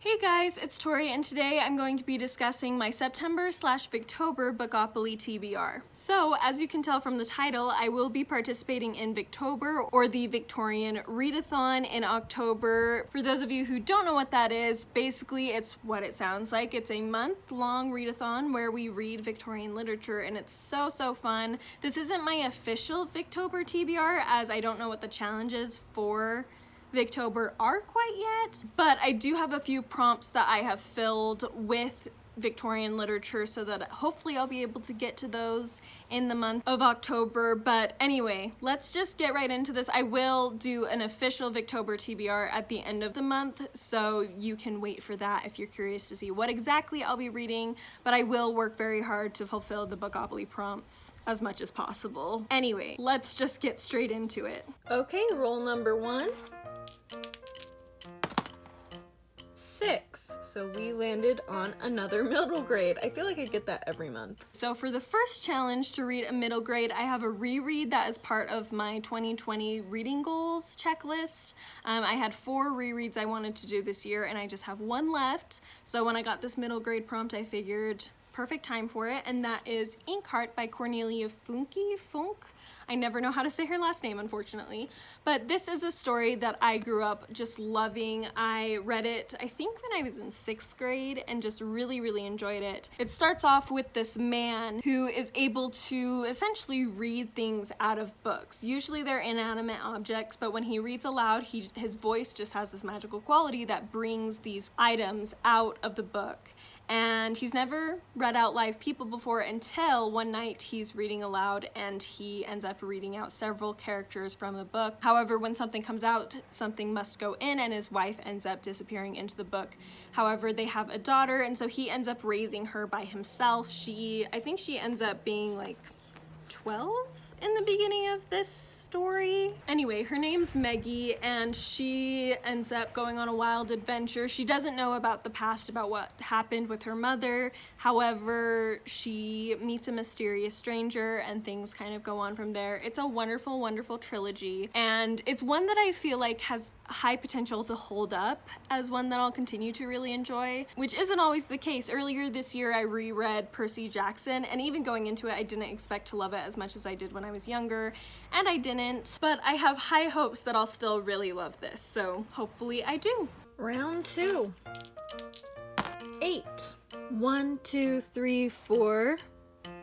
Hey guys, it's Tori, and today I'm going to be discussing my September/Victober Bookopoly TBR. So, as you can tell from the title, I will be participating in Victober, or the Victorian Readathon, in October. For those of you who don't know what that is, basically it's what it sounds like. It's a month-long readathon where we read Victorian literature, and it's so fun. This isn't my official Victober TBR, as I don't know what the challenges for Victober are quite yet, but I do have a few prompts that I have filled with Victorian literature so that hopefully I'll be able to get to those in the month of October. But anyway, let's just get right into this. I will do an official Victober TBR at the end of the month, so you can wait for that if you're curious to see what exactly I'll be reading, but I will work very hard to fulfill the Bookopoly prompts as much as possible. Anyway, let's just get straight into it. Okay, roll number 1. 6. So we landed on another middle grade. I feel like I get that every month. So for the first challenge to read a middle grade, I have a reread that is part of my 2020 reading goals checklist. I had 4 rereads I wanted to do this year, and I just have 1 left. So when I got this middle grade prompt, I figured perfect time for it, and that is Inkheart by Cornelia Funke. I never know how to say her last name, unfortunately. But this is a story that I grew up just loving. I read it, I think, when I was in 6th grade and just really enjoyed it. It starts off with this man who is able to essentially read things out of books. Usually they're inanimate objects, but when he reads aloud, his voice just has this magical quality that brings these items out of the book. And he's never read out live people before until one night he's reading aloud and he ends up reading out several characters from the book. However, when something comes out, something must go in, and his wife ends up disappearing into the book. However, they have a daughter, and so he ends up raising her by himself. I think she ends up being like 12 in the beginning of this story. Anyway, her name's Maggie, and she ends up going on a wild adventure. She doesn't know about the past, about what happened with her mother. However, she meets a mysterious stranger, and things kind of go on from there. It's a wonderful trilogy, and it's one that I feel like has high potential to hold up as one that I'll continue to really enjoy, which isn't always the case. Earlier this year, I reread Percy Jackson, and even going into it, I didn't expect to love it as much as I did when I was younger, and I didn't, but I have high hopes that I'll still really love this, so hopefully I do. Round 2. 8. 1, 2, 3, 4,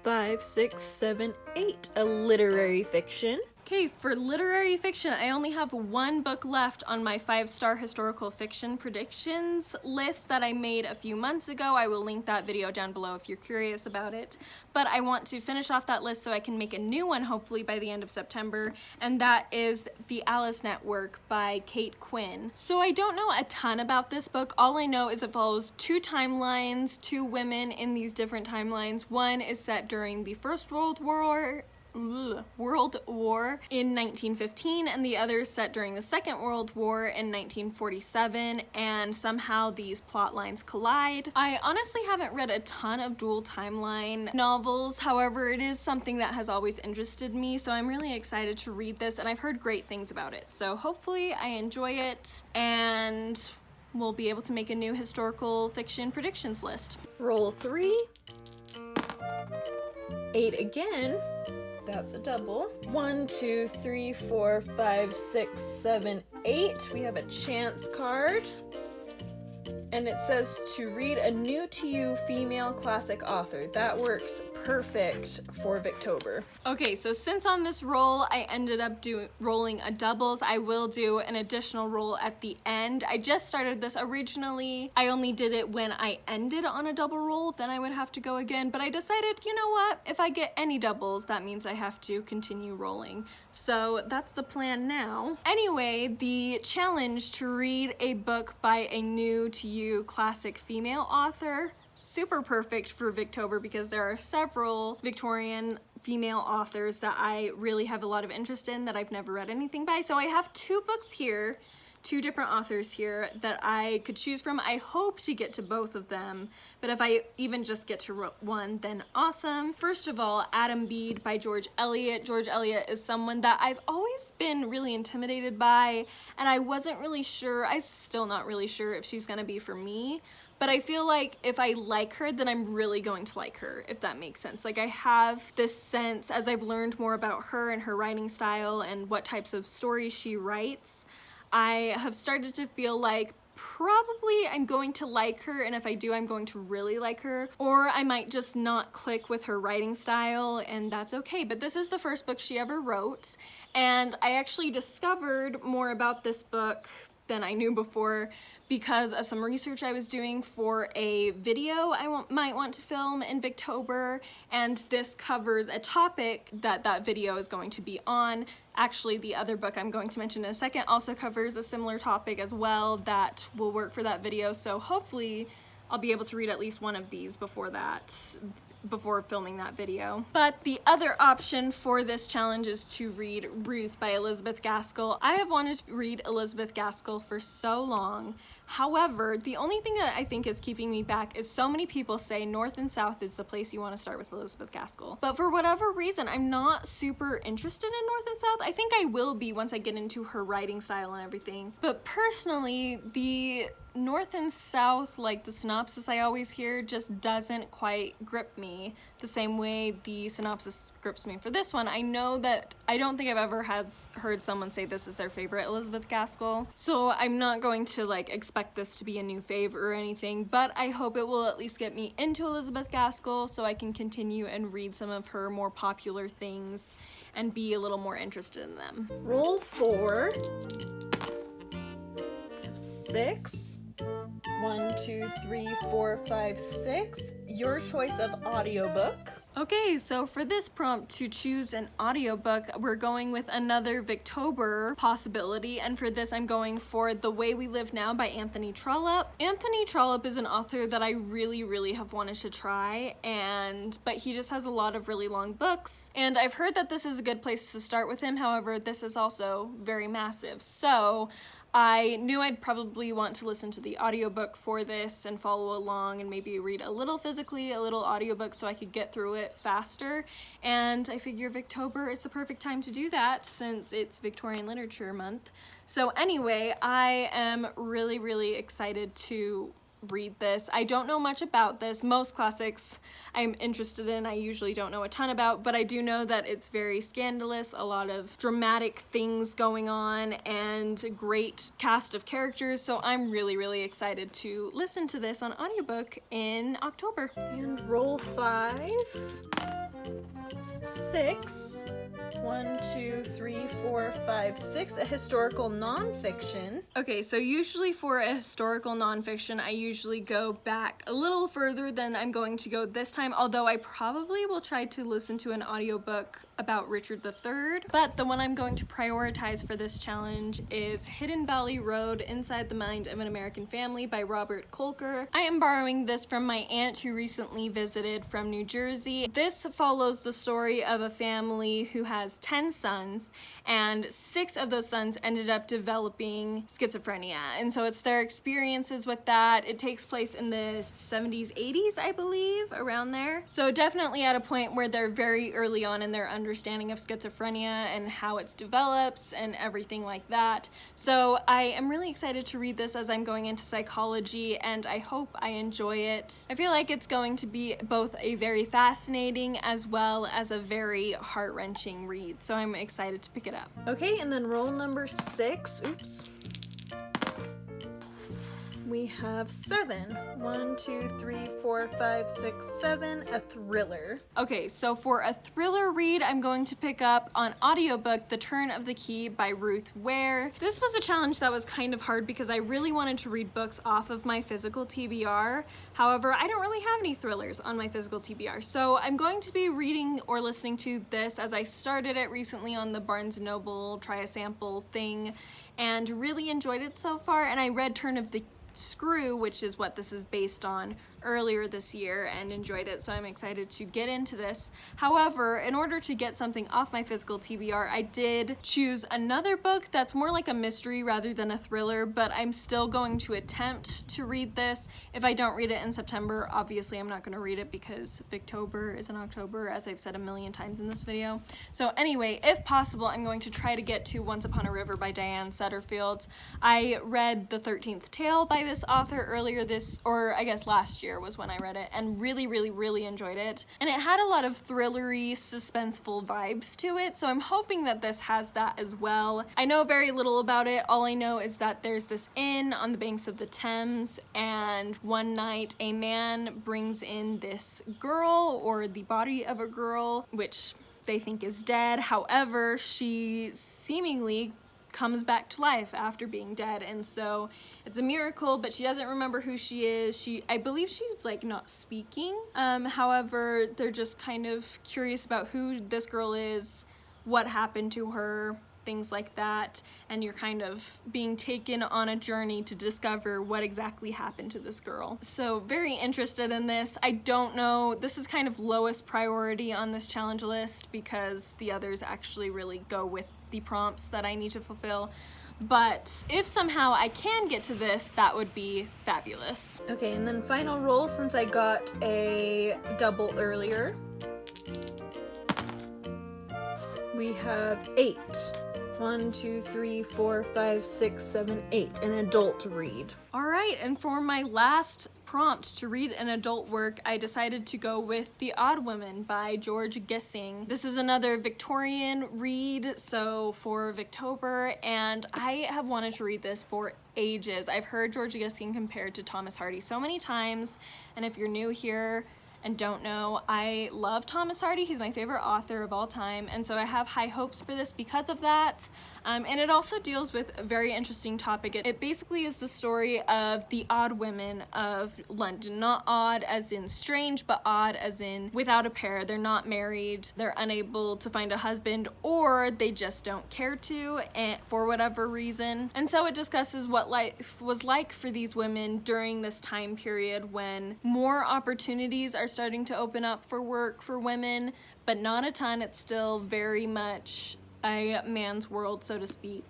5, 6, 7, 8. A literary fiction. Okay, for literary fiction, I only have 1 book left on my 5-star historical fiction predictions list that I made a few months ago. I will link that video down below if you're curious about it. But I want to finish off that list so I can make a new one, hopefully by the end of September, and that is The Alice Network by Quinn. So I don't know a ton about this book. All I know is it follows 2 timelines, 2 women in these different timelines. One is set during the First World War in 1915, and the other is set during the Second World War in 1947, and somehow these plot lines collide. I honestly haven't read a ton of dual timeline novels, however, it is something that has always interested me, so I'm really excited to read this, and I've heard great things about it, so hopefully I enjoy it, and we'll be able to make a new historical fiction predictions list. Roll 3. 8 again. That's a double. 1, 2, 3, 4, 5, 6, 7, 8. We have a chance card. And it says to read a new to you female classic author. That works perfect for Victober. Okay, so since on this roll I ended up rolling a doubles, I will do an additional roll at the end. I just started this originally. I only did it when I ended on a double roll, then I would have to go again, but I decided, you know what, if I get any doubles, that means I have to continue rolling. So that's the plan now. Anyway, the challenge to read a book by a new to you classic female author, super perfect for Victober because there are several Victorian female authors that I really have a lot of interest in that I've never read anything by. So I have 2 books here two different authors here that I could choose from. I hope to get to both of them, but if I even just get to one, then awesome. First of all, Adam Bede by George Eliot. George Eliot is someone that I've always been really intimidated by, and I wasn't really sure, I'm still not really sure if she's gonna be for me, but I feel like if I like her, then I'm really going to like her, if that makes sense. Like, I have this sense, as I've learned more about her and her writing style and what types of stories she writes, I have started to feel like probably I'm going to like her, and if I do, I'm going to really like her, or I might just not click with her writing style, and that's okay. But this is the first book she ever wrote, and I actually discovered more about this book than I knew before because of some research I was doing for a video I might want to film in Victober, and this covers a topic that video is going to be on. Actually, the other book I'm going to mention in a second also covers a similar topic as well that will work for that video, so hopefully I'll be able to read at least one of these before filming that video. But the other option for this challenge is to read Ruth by Elizabeth Gaskell. I have wanted to read Elizabeth Gaskell for so long. However, the only thing that I think is keeping me back is so many people say North and South is the place you want to start with Elizabeth Gaskell. But for whatever reason, I'm not super interested in North and South. I think I will be once I get into her writing style and everything. But personally, the North and South, like the synopsis I always hear, just doesn't quite grip me the same way the synopsis grips me for this one. I know that I don't think I've ever heard someone say this is their favorite Elizabeth Gaskell, so I'm not going to like expect this to be a new fave or anything, but I hope it will at least get me into Elizabeth Gaskell so I can continue and read some of her more popular things and be a little more interested in them. Roll 4, 6, 1, 2, 3, 4, 5, 6. Your choice of audiobook. Okay, so for this prompt to choose an audiobook, we're going with another Victober possibility, and for this I'm going for The Way We Live Now by Anthony Trollope. Anthony Trollope is an author that I really have wanted to try, but he just has a lot of really long books, and I've heard that this is a good place to start with him. However, this is also very massive, so I knew I'd probably want to listen to the audiobook for this and follow along and maybe read a little physically, a little audiobook so I could get through it faster. And I figure Victober is the perfect time to do that since it's Victorian Literature Month. So anyway, I am really excited to read this. I don't know much about this. Most classics I'm interested in, I usually don't know a ton about, but I do know that it's very scandalous, a lot of dramatic things going on, and a great cast of characters, so I'm really excited to listen to this on audiobook in October. And roll 5, 6, 1, 2, 3, 4, 5, 6, a historical nonfiction. Okay, so usually for a historical nonfiction, I usually go back a little further than I'm going to go this time, although I probably will try to listen to an audiobook about Richard III. But the one I'm going to prioritize for this challenge is Hidden Valley Road, Inside the Mind of an American Family by Robert Kolker. I am borrowing this from my aunt who recently visited from New Jersey. This follows the story of a family who has 10 sons, and 6 of those sons ended up developing schizophrenia, and so it's their experiences with that. It takes place in the 70s, 80s, I believe, around there. So definitely at a point where they're very early on in their understanding of schizophrenia and how it develops and everything like that. So I am really excited to read this as I'm going into psychology, and I hope I enjoy it. I feel like it's going to be both a very fascinating as well as a very heart-wrenching read, so I'm excited to pick it up. Okay, and then roll number 6. Oops. We have 7. 1, 2, 3, 4, 5, 6, 7. A thriller. Okay, so for a thriller read, I'm going to pick up on audiobook The Turn of the Key by Ruth Ware. This was a challenge that was kind of hard because I really wanted to read books off of my physical TBR. However, I don't really have any thrillers on my physical TBR, so I'm going to be reading or listening to this as I started it recently on the Barnes & Noble Try a Sample thing and really enjoyed it so far. And I read Turn of the Screw, which is what this is based on, earlier this year and enjoyed it, so I'm excited to get into this. However, in order to get something off my physical TBR, I did choose another book that's more like a mystery rather than a thriller, but I'm still going to attempt to read this. If I don't read it in September, obviously I'm not going to read it because Victober is in October, as I've said a million times in this video. So anyway, if possible, I'm going to try to get to Once Upon a River by Diane Setterfield. I read The 13th Tale by this author earlier I guess last year was when I read it, and really enjoyed it. And it had a lot of thrillery, suspenseful vibes to it, so I'm hoping that this has that as well. I know very little about it. All I know is that there's this inn on the banks of the Thames, and one night a man brings in this girl, or the body of a girl, which they think is dead. However, she seemingly comes back to life after being dead, and so it's a miracle, but she doesn't remember who she is. I believe she's like not speaking. However, they're just kind of curious about who this girl is, what happened to her, things like that, and you're kind of being taken on a journey to discover what exactly happened to this girl. So very interested in this. I don't know, this is kind of lowest priority on this challenge list because the others actually really go with the prompts that I need to fulfill. But if somehow I can get to this, that would be fabulous. Okay, and then final roll, since I got a double earlier. We have 8. 1, 2, 3, 4, 5, 6, 7, 8. An adult read. Alright, and for my last prompt to read an adult work, I decided to go with The Odd Woman by George Gissing. This is another Victorian read, so for Victober, and I have wanted to read this for ages. I've heard George Gissing compared to Thomas Hardy so many times, and if you're new here and don't know, I love Thomas Hardy. He's my favorite author of all time, and so I have high hopes for this because of that. And it also deals with a very interesting topic. It basically is the story of the odd women of London. Not odd as in strange, but odd as in without a pair. They're not married, they're unable to find a husband, or they just don't care to, and for whatever reason. And so it discusses what life was like for these women during this time period when more opportunities are starting to open up for work for women, but not a ton. It's still very much a man's world, so to speak.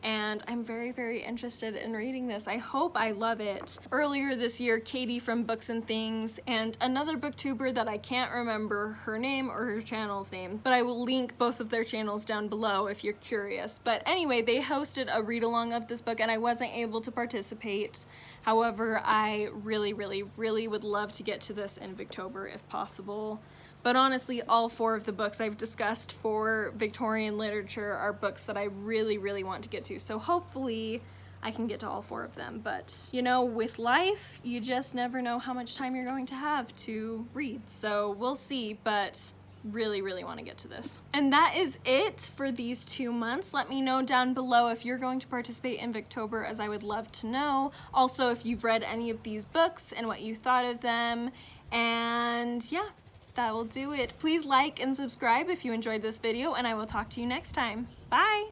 And I'm very interested in reading this. I hope I love it. Earlier this year, Katie from Books and Things and another booktuber that I can't remember her name or her channel's name, but I will link both of their channels down below if you're curious. But anyway, they hosted a read-along of this book and I wasn't able to participate. However, I really would love to get to this in Victober if possible. But honestly, all 4 of the books I've discussed for Victorian literature are books that I really want to get to. So hopefully I can get to all 4 of them. But, you know, with life, you just never know how much time you're going to have to read. So we'll see, but really want to get to this. And that is it for these 2 months. Let me know down below if you're going to participate in Victober, as I would love to know. Also, if you've read any of these books and what you thought of them. And yeah, that will do it. Please like and subscribe if you enjoyed this video, and I will talk to you next time. Bye!